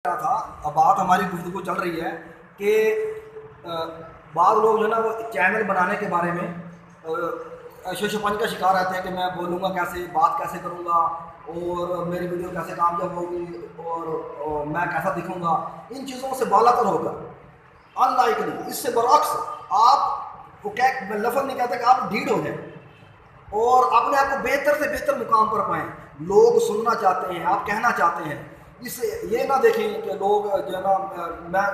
था। बात हमारी गुफ्तगू चल रही है कि बाद लोग जो है ना वो चैनल बनाने के बारे में शोषोपन का शिकार रहते हैं कि मैं बोलूँगा कैसे, बात कैसे करूँगा और मेरी वीडियो कैसे कामयाब होगी और मैं कैसा दिखूँगा। इन चीज़ों से बालातर होकर अनलाइकली, इससे बरअक्स आप वो क्या लफ्ज़ नहीं कहते कि आप ढीठ हो जाए और अपने आप को बेहतर से बेहतर मुकाम पर पाएँ। लोग सुनना चाहते हैं, आप कहना चाहते हैं। इससे ये ना देखें कि लोग जो है ना मैं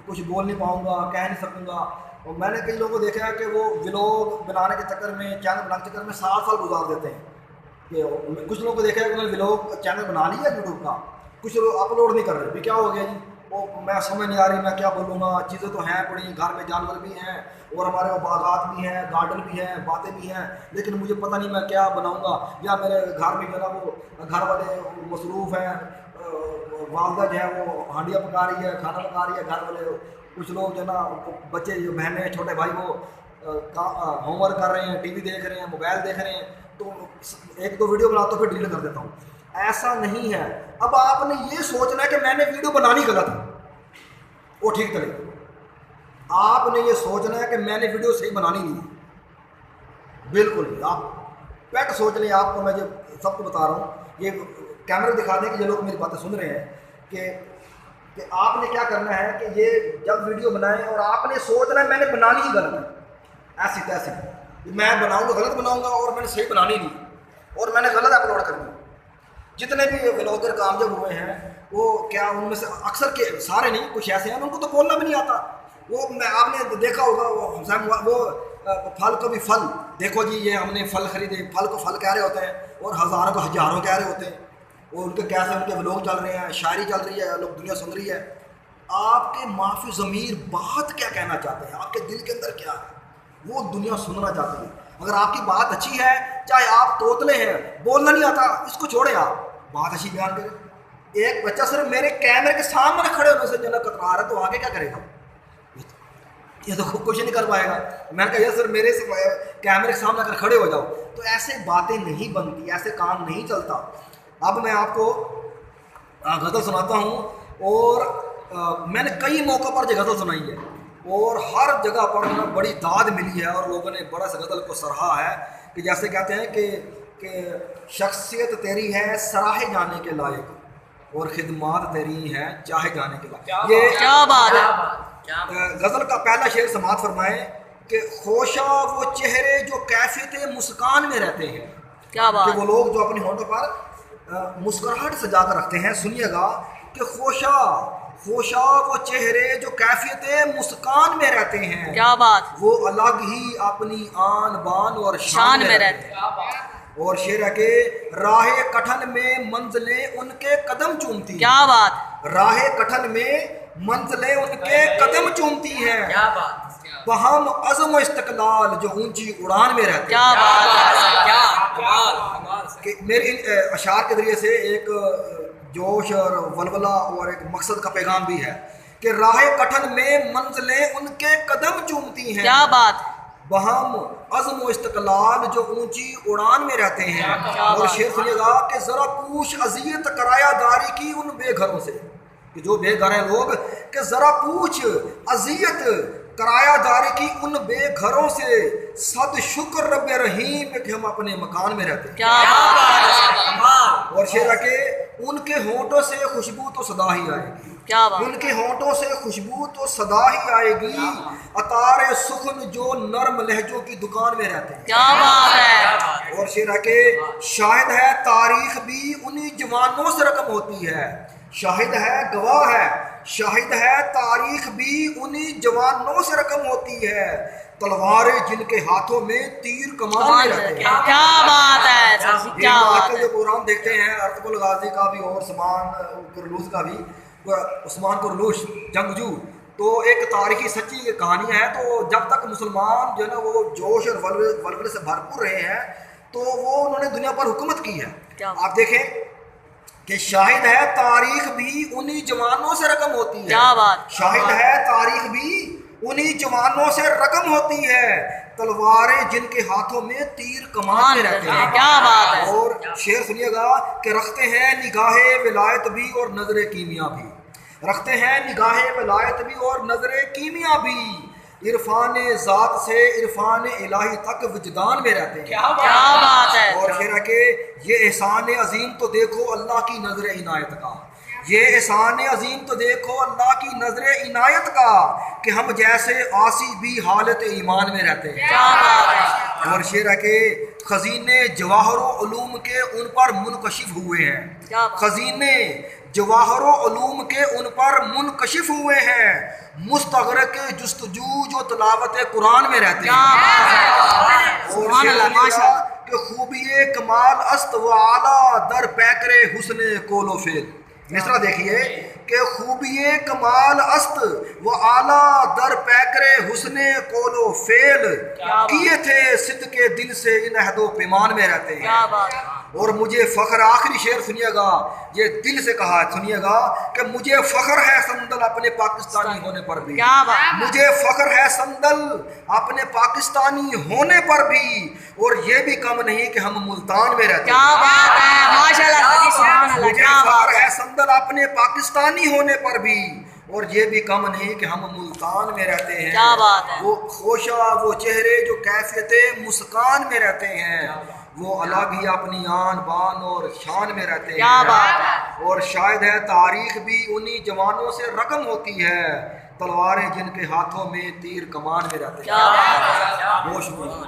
कुछ बोल नहीं पाऊँगा, कह नहीं सकूँगा। और मैंने कई लोगों को देखा है कि वो व्लॉग बनाने के चक्कर में, चैनल बनाने के चक्कर में 7 साल गुजार देते हैं। कि कुछ लोगों को देखा है कि उन्होंने व्लॉग चैनल बना लिया यूट्यूब का, कुछ लोग अपलोड नहीं कर रहे। भी क्या हो गया जी, वो मैं समझ नहीं आ रही मैं क्या बोलूँगा। चीज़ें तो हैं बड़ी, घर में जानवर भी हैं और हमारे बागात भी हैं, गार्डन भी हैं, बातें भी हैं, लेकिन मुझे पता नहीं मैं क्या बनाऊँगा। या मेरे घर में जो है ना वो घर वाले मसरूफ़ हैं, वालदा जो है वो हांडियाँ पका रही है, खाना पका रही है, घर वाले कुछ लोग जो है ना बच्चे जो बहनें छोटे भाई वो होमवर्क कर रहे हैं, टीवी देख रहे हैं, मोबाइल देख रहे हैं, तो एक दो वीडियो बनाता हूँ फिर डिलीट कर देता हूँ। ऐसा नहीं है। अब आपने ये सोचना है कि मैंने वीडियो बनानी गलत है वो ठीक तरीके। आपने ये सोचना है कि मैंने वीडियो सही बनानी नहीं है, बिल्कुल नहीं। आप पेट सोच लें। आपको मैं जो सबको बता रहा हूँ, ये कैमरे दिखा दें कि ये लोग मेरी बातें सुन रहे हैं कि आपने क्या करना है कि ये जब वीडियो बनाएं और आपने सोचना है मैंने बनानी ही गलत है, ऐसी तैसी मैं बनाऊँगा गलत बनाऊँगा और मैंने सही बनानी नहीं और मैंने गलत अपलोड करनी। जितने भी व्लॉगर कामयाब हुए हैं वो क्या उनमें से अक्सर के सारे नहीं, कुछ ऐसे हैं उनको तो बोलना भी नहीं आता। वो मैं आपने देखा होगा वो फल को भी फल देखो जी, ये हमने फल खरीदे, फल को फल कह रहे होते हैं और हज़ारों को हज़ारों कह रहे होते हैं। वो उनके कैसे उनके व्लॉग चल रहे हैं, शायरी चल रही है, लोग दुनिया सुन रही है। आपके माफी ज़मीर बात क्या कहना चाहते हैं, आपके दिल के अंदर क्या है वो दुनिया सुनना चाहती है। अगर आपकी बात अच्छी है, चाहे आप तोतले हैं, बोलना नहीं आता, इसको छोड़े, आप बात अच्छी बयान करें। एक बच्चा सिर्फ मेरे कैमरे के सामने खड़े होने से जो है कतरा रहा है, तो आगे क्या करेगा? ये तो कुछ नहीं कर पाएगा। मैंने कहा सिर्फ मेरे से कैमरे के सामने अगर खड़े हो जाओ तो ऐसे बातें नहीं बनती, ऐसे काम नहीं चलता। अब मैं आपको गज़ल सुनाता हूँ और मैंने कई मौक़ों पर गज़ल सुनाई है और हर जगह पर बड़ी दाद मिली है और लोगों ने बड़ा सा गज़ल को सराहा है। कि जैसे कहते हैं कि शख्सियत तेरी है सराहे जाने के लायक और खिदमात तेरी हैं चाहे जाने के लायक। ये क्या बात है। गज़ल का पहला शेर समाअत फरमाए कि खोशा वो चेहरे जो कैफियत मुस्कान में रहते हैं। क्या बात। कि वो लोग जो अपने होंठों पर मुस्कुराहट सजा कर रखते हैं। सुनिएगा कि खोशा वो चेहरे जो कैफियत मुस्कान में रहते हैं। क्या बात। वो अलग ही अपनी आन बान और शान में रहते हैं। और शेर है कि राहे कठन में मंजिलें उनके कदम चूमती। क्या बात। राहे कठन में मंजिलें उनके कदम चूमती हैं। क्या बात। बहम अज़म इस्तक़लाल जो ऊंची उड़ान में रहते हैं। क्या बात। क्या मेरे इन अशार के जरिए से एक जोश और वलवला और एक मकसद का पैगाम भी है कि राहे कठन में मंजिलें उनके कदम चूमती हैं। क्या बात। बहम अज़म इस्तक़लाल जो ऊंची उड़ान में रहते हैं। और शेर सुनिएगा कि ज़रा पूछ अज़ियत करायादारी की उन बेघरों से, कि जो बेघर हैं लोग, कि ज़रा पूछ अज़ियत करायादारी की उन बेघरों से, सद शुक्र रब्बे रहीम कि हम अपने मकान में रहते हैं। क्या बात। और शेर है कि उनके होंठों से खुशबू तो सदा ही आएगी। क्या बात। उनके होंठों से खुशबू तो सदा ही आएगी, अतारे सुखन जो नर्म लहजों की दुकान में रहते हैं। क्या बात है। और शेर है कि शाहिद है तारीख भी उन्हीं जवानों से रकम होती है। शाहिद है, गवाह है, शाहिद है तारीख भी उन्हीं जवानों से रकम होती है, तलवारें जिनके हाथों में तीर कमान में रहते हैं। क्या बात है। क्या बात है। जो प्रोग्राम देखते हैं अर्तुगरुल गाजी का भी और उस्मान कुरलूस का भी, उस्मान कुरलूस जंगजू, तो एक तारीखी सच्ची कहानी है। तो जब तक मुसलमान जो है ना वो जोश और वलवले से भरपूर रहे हैं तो वो उन्होंने दुनिया पर हुकूमत की है। आप देखें कि शाहिद है तारीख भी उन्हीं जवानों से रकम होती है। क्या बात। शाहिद है तारीख भी उन्हीं जवानों से रकम होती है, तलवारें जिनके हाथों में तीर कमान में रहते हैं। क्या बात है। और शेर सुनिएगा कि रखते हैं निगाहे विलायत भी और नजरे कीमिया भी, رکھتے ہیں نگاہ ولایت بھی اور نظر کیمیا بھی، عرفان ذات سے عرفان الہی تک وجدان میں رہتے ہیں. کیا بات ہے. اور پھر ہے کہ یہ احسان عظیم تو دیکھو اللہ کی نظر عنایت کا، یہ احسان عظیم تو دیکھو اللہ کی نظر عنایت کا، کہ ہم جیسے آسی بھی حالت ایمان میں رہتے ہیں. کیا بات ہے. اور شعر ہے کہ خزینے جواہر و علوم کے ان پر منکشف ہوئے ہیں. کیا بات. خزینے جواہر و علوم کے ان پر منکشف ہوئے ہیں، مستغرق جستجو جو تلاوت قرآن میں رہتے کیا ہیں. بات ہے. اور سبحان شعر اللہ، ماشاء اللہ. کہ خوبی کمال است و اعلیٰ در پیکر حسن کول و فعل. مصرع دیکھیے کہ خوبی کمال است و اعلیٰ در پیکر حسن قول و فعل، کیے تھے صدق دل سے ان عہد و پیمان میں رہتے ہیں. کیا بات. اور مجھے فخر، آخری شعر سنیے گا، یہ دل سے کہا ہے، سنیے گا کہ مجھے فخر ہے سندل اپنے پاکستانی ہونے پر بھی. کیا بات. مجھے فخر ہے سندل اپنے پاکستانی ہونے پر بھی، اور یہ بھی کم نہیں کہ ہم ملتان میں رہتے ہیں. کیا بات ہے. ماشاء اللہ حاجی، سبحان اللہ. مجھے کیا بات فخر ہے. ہے سندل اپنے پاکستانی ہونے پر بھی، اور یہ بھی کم نہیں کہ ہم ملتان میں رہتے ہیں. کیا بات ہے. وہ خوشا وہ چہرے جو کیفیت مسکان میں رہتے ہیں، وہ الگ ہی اپنی آن بان اور شان میں رہتے ہیں. کیا بات ہے. اور شاید ہے تاریخ بھی انہی جوانوں سے رقم ہوتی ہے، تلواریں جن کے ہاتھوں میں تیر کمان میں رہتے ہیں. کیا بات ہے. بہت شکریہ.